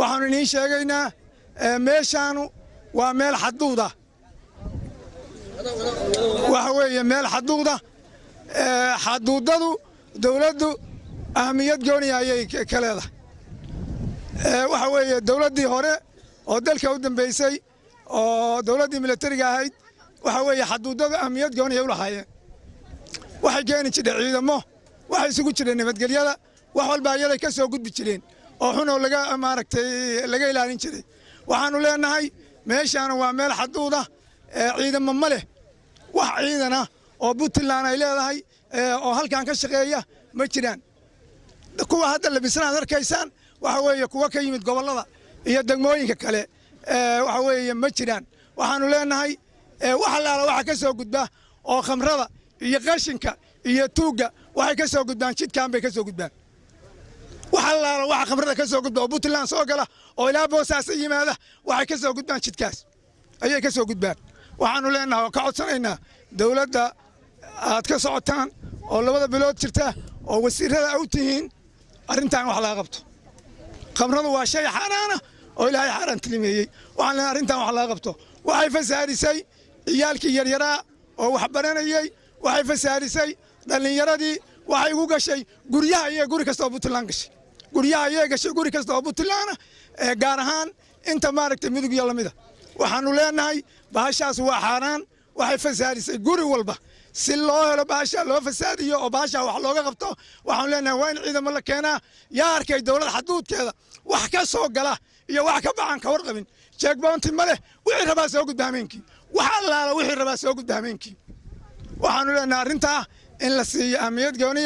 waxaanu idin sheegaynaa meeshaanu waa meel xaduuda waxa weeye meel xaduuda xaduudadu dawladdu ahmiyad gooni ayay ka leedahay waxa weeye dawladdii hore oo dalka u dambeysay oo dawladdii militariga ahayd waxa weeye xaduudadu ahmiyad gooni ay u lahaayeen waxay keeni jireen ciidamo waxay isugu jireen nabadgelyada wax walba ayay ka soo gudbi jireen oo xun oo laga ilaalin jiray waxaanu leenahay meeshaan waa meel xaduuda ciidamo ma leh wax ciidana oo Puntland ay leedahay oo halkan ka shaqeeya ma jiraan kuwa hadda labisnaa arkaysaan waxa weeye kuwa ka yimid gobolada iyo degmooyinka kale waxa weeye ma jiraan waxaanu leenahay wax allaala waxa ka soo gudba oo khamrada iyo qashinka iyo tuuga waxay ka soo gudbaan jidkaan bay ka soo gudbaan wax allaala waxa khamrada ka soo gudba oo Puntland soo gala oo ilaa Boosaaso yimaada waxay ka soo gudbaan jidkaas ayay ka soo gudbaan waxaanu leenahay oo ka codsanaynaa dawladda aad ka socotaan oo labada bilood jirta oo wasiirada u tihiin arrintan wax laga qabto khamradu waa shay xaraana oo ilaahay xaraan tilmeeyay waxaan leenahay arrintan wax laga qabto waxay fasaarisay ciyaalkii yaryaraa oo wax baranayay waxay fasaarisay dhalinyaradii waxay ugu gashay guryaha iyo guri kasta oo Puntland gashay guryaha iyo gashay guri kasta oo Puntland gaar ahaan inta maaragtay midug iyo lamida waxaanu leenahay baashaas waa xaraan waxay fasaarisay guri walba si loo helo baasha loo fasaadiyo oo baasha wax looga qabto waxaan leenahay waa in ciidamo la keenaa yaa arkay dawlad xaduudkeeda wax ka soo gala iyo wax ka bacan ka warqabin checkpoint ma leh wixii rabaa soo gudbaameenkii wax allaala wixii rabaa soo gudbaameenkii waxaanu leenahay arrinta in la siiyo ahmiyad gooni